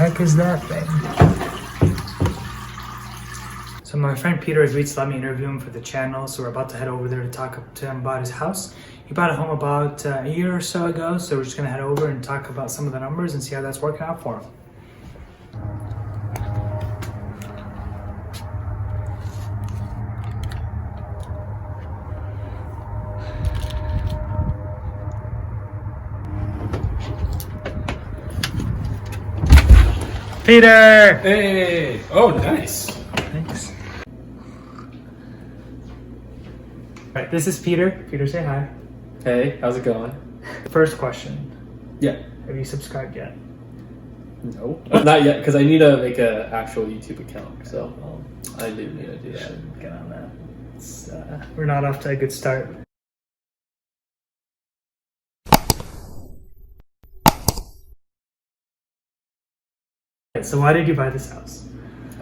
heck is that thing? So my friend Peter has reached, let me interview him for the channel, so we're about to head over there to talk to him about his house. He bought a home about a year or so ago, so we're just gonna head over and talk about some of the numbers and see how that's working out for him. Peter! Hey! Oh, nice. Thanks. All right, this is Peter. Peter, say hi. Hey, how's it going? First question. Yeah. Have you subscribed yet? No. Not yet, because I need to make an actual YouTube account. So I do need to do that. Get on that. We're not off to a good start. So why did you buy this house?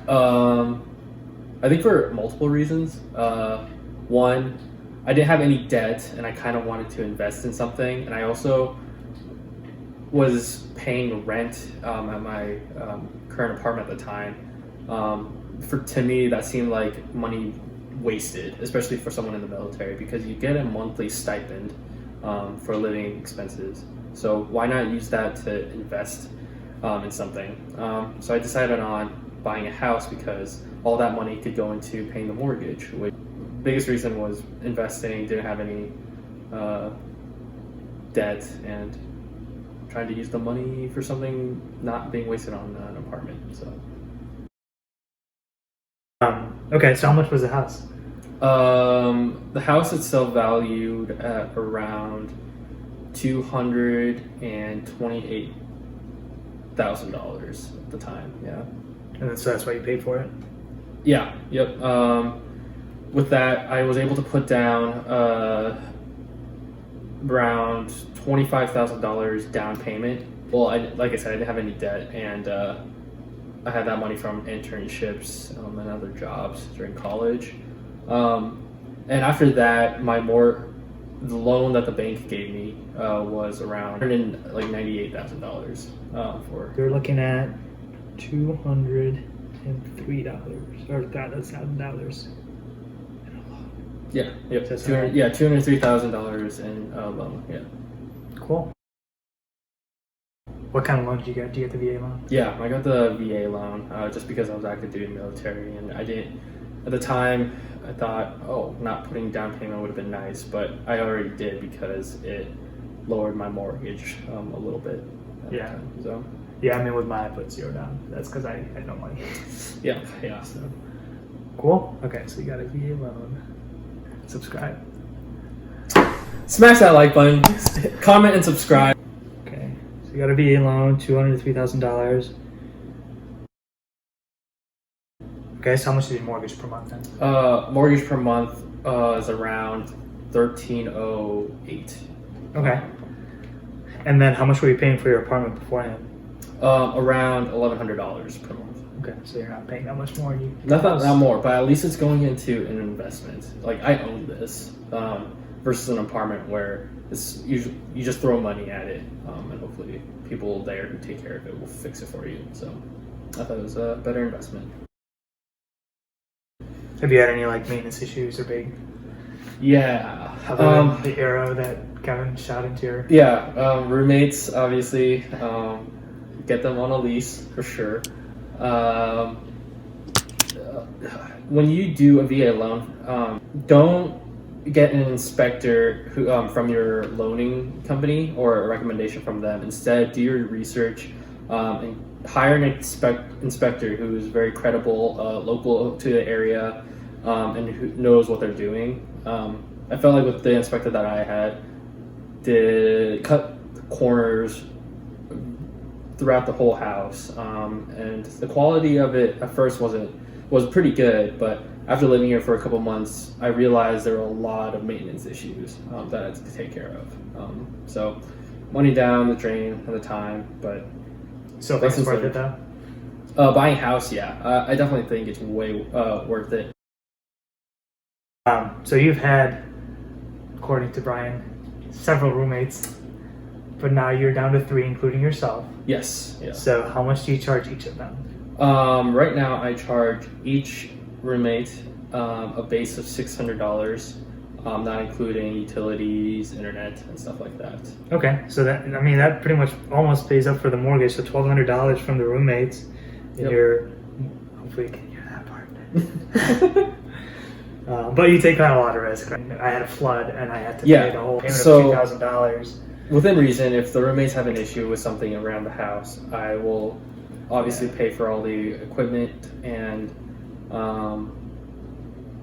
I think for multiple reasons. One, I didn't have any debt, and I kind of wanted to invest in something, and I also was paying rent at my current apartment at the time. To me, that seemed like money wasted, especially for someone in the military, because you get a monthly stipend for living expenses. So why not use that to invest in something? So I decided on buying a house because all that money could go into paying the mortgage. Which biggest reason was investing, didn't have any debt, and trying to use the money for something not being wasted on an apartment. So Okay, so how much was the house? the house itself valued at around $228,000 at the time. Yeah. And so that's why you paid for it? Yeah. Yep. With that, I was able to put down around $25,000 down payment. Well, like I said, I didn't have any debt, and I had that money from internships and other jobs during college. And after that, the loan that the bank gave me was around $98,000 for. You're looking at $203 or $1,000. Yeah. Yep. That's $203,000 in loan. Yeah. Cool. What kind of loan did you get? Do you get the VA loan? Yeah, I got the VA loan just because I was active duty military, and I didn't. At the time, I thought, not putting down payment would have been nice, but I already did because it lowered my mortgage a little bit. Yeah. So. Yeah, I mean, with mine, I put $0 down. That's because I had no money. Yeah. Yeah. So, cool. Okay, so you got a VA loan. Subscribe. Smash that like button. Comment and subscribe. Okay, so you got a VA loan, $203,000. Okay, so how much is your mortgage per month then? Mortgage per month is around $1,308. Okay. And then how much were you paying for your apartment beforehand? Around $1,100 per month. Okay, so you're not paying that much more. Not more, but at least it's going into an investment. Like, I own this versus an apartment where it's usually you just throw money at it, and hopefully people there who take care of it will fix it for you. So I thought it was a better investment. Have you had any maintenance issues or big? Yeah. Other than the arrow that Kevin shot into your. Yeah, roommates obviously. Get them on a lease for sure. When you do a VA loan, don't get an inspector who from your loaning company or a recommendation from them. Instead, do your research and hire an inspector who is very credible, local to the area, and who knows what they're doing. I felt like with the inspector that I had, did cut corners throughout the whole house, and the quality of it at first was pretty good, but after living here for a couple months, I realized there were a lot of maintenance issues that I had to take care of. So money down the drain at the time, but so it's worth it though. Buying a house, yeah, I definitely think it's way worth it. So you've had, according to Brian, several roommates. but now you're down to 3, including yourself. Yes. Yes. So how much do you charge each of them? Right now, I charge each roommate a base of $600, not including utilities, internet, and stuff like that. Okay, so that pretty much almost pays up for the mortgage. So $1,200 from the roommates, and Yep. you're hopefully you can hear that part. But you take on a lot of risk. I had a flood, and I had to pay the whole payment so- of $2,000. Within reason, if the roommates have an issue with something around the house, I will obviously pay for all the equipment and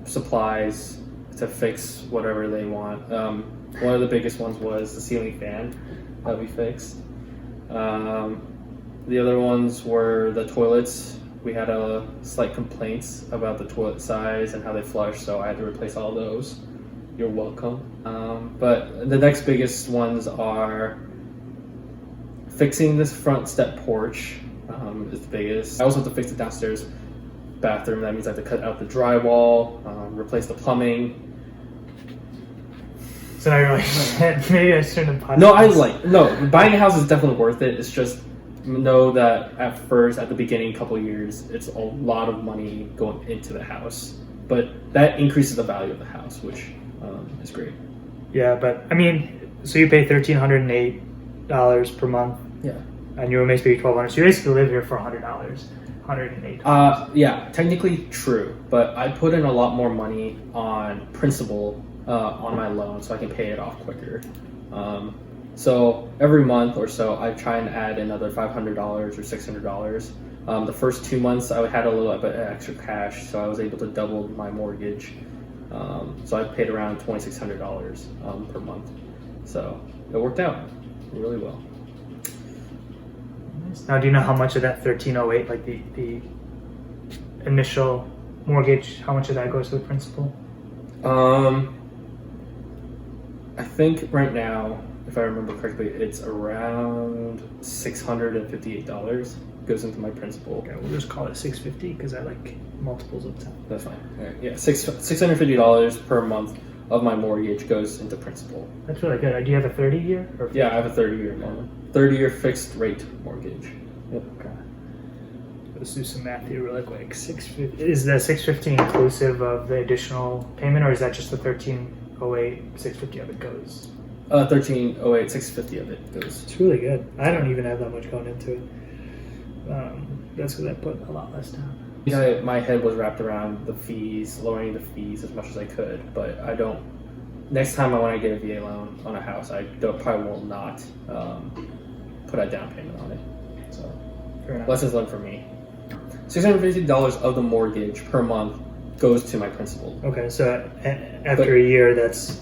supplies to fix whatever they want. One of the biggest ones was the ceiling fan that we fixed. The other ones were the toilets. We had a slight complaints about the toilet size and how they flush, so I had to replace all those. You're welcome. But the next biggest ones are fixing this front step porch is the biggest. I also have to fix the downstairs bathroom. That means I have to cut out the drywall, replace the plumbing. So now you're like, maybe I shouldn't have. No, buying a house is definitely worth it. It's just know that at first, at the beginning, couple of years, it's a lot of money going into the house, but that increases the value of the house, which is great. Yeah, but I mean, so you pay $1,308 per month. Yeah. And your roommates pay $1,200. So you basically live here for $100, $108. Yeah, technically true, but I put in a lot more money on principal on my loan, so I can pay it off quicker. So every month or so, I try and add another $500 or $600. The first 2 months, I had a little bit of extra cash, so I was able to double my mortgage. So I paid around $2,600 per month. So it worked out really well. Now, do you know how much of that 1308, like the initial mortgage, how much of that goes to the principal? I think right now, if I remember correctly, it's around $658 goes into my principal. Okay, we'll just call it 650 because I like multiples of 10. That's fine. Yeah, $650 per month of my mortgage goes into principal. That's really good. Do you have a 30-year? Or Yeah, I have a 30-year fixed rate mortgage. Yep. Okay. Let's do some math here really quick. 650 is the 650 inclusive of the additional payment, or is that just the 1308 650 of it goes? 1308 650 of it goes. It's really good. I don't even have that much going into it. That's because I put a lot less down. Yeah, my head was wrapped around the fees, lowering the fees as much as I could, but I don't. Next time I want to get a VA loan on a house, probably will not put a down payment on it. So Fair enough. lessons learned for me. $650 of the mortgage per month goes to my principal. Okay, so after a year,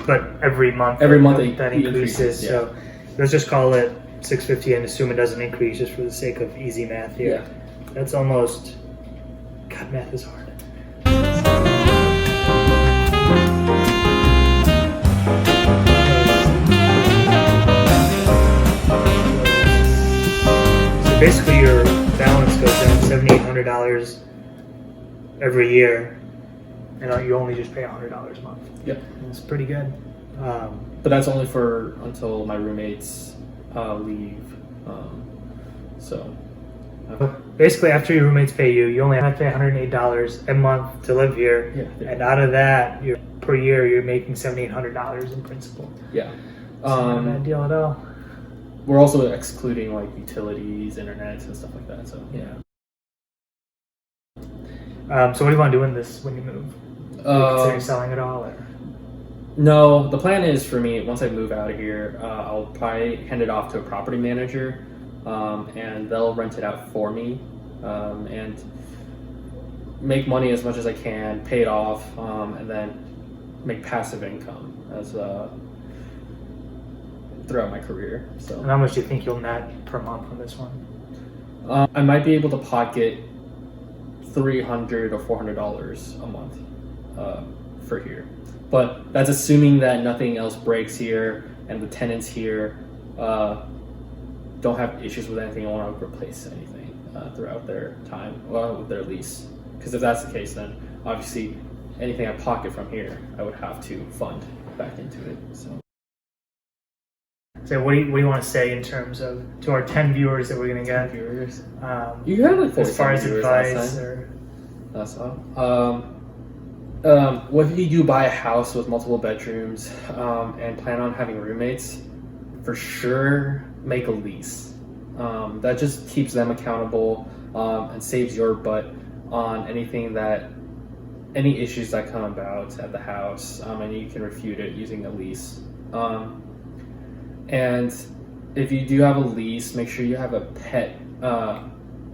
but every month Every month that it increases. yeah. So let's just call it 650 and assume it doesn't increase just for the sake of easy math here. Yeah. That's almost. God, math is hard. So basically, your balance goes down $7,800 every year, and you only just pay $100 a month. Yep. It's pretty good. But that's only for until my roommates leave. So. Basically, after your roommates pay you, you only have to pay $108 a month to live here, Yeah. and out of that, per year you're making $7,800 in principal. Yeah. It's not a bad deal at all. We're also excluding like utilities, internet, and stuff like that. So yeah. So what do you want to do in this when you move? Do you consider selling it all? Or? No, the plan is for me, once I move out of here, I'll probably hand it off to a property manager, and they'll rent it out for me, and make money as much as I can, pay it off, and then make passive income as throughout my career. So And how much do you think you'll net per month on this one? I might be able to pocket $300 or $400 a month for here. But that's assuming that nothing else breaks here and the tenants here don't have issues with anything. I want to replace anything throughout their time with their lease. Because if that's the case, then obviously anything I pocket from here, I would have to fund back into it. So So what do you want to say in terms of to our 10 viewers that we're gonna get? Viewers. Um, You had like as far 14 as viewers last advice time. or That's all. What if you do buy a house with multiple bedrooms and plan on having roommates? For sure, make a lease. That just keeps them accountable and saves your butt on any issues that come about at the house, and you can refute it using a lease. And if you do have a lease, make sure you have a pet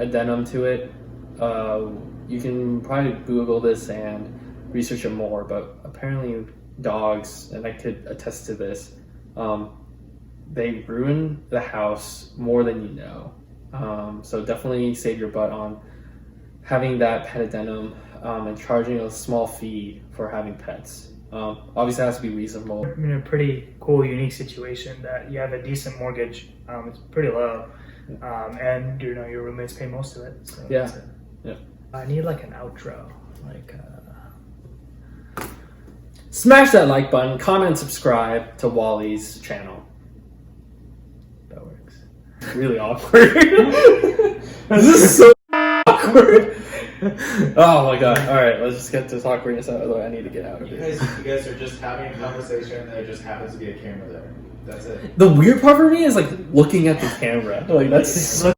addendum to it. You can probably Google this and research it more, but apparently dogs, and I could attest to this, they ruin the house more than you know. So definitely save your butt on having that pet addendum and charging a small fee for having pets. Obviously, it has to be reasonable. you're in a pretty cool, unique situation that you have a decent mortgage. It's pretty low, and your roommates pay most of it. So Yeah. that's it. Yeah. I need like an outro, like. Smash that like button, comment, subscribe to Wally's channel. That works. Really awkward. This is so awkward. Oh my god. Alright, let's just get this awkwardness out of the way. I need to get out of You it. guys are just having a conversation and there just happens to be a camera there. That's it. The weird part for me is like looking at the camera. Like that's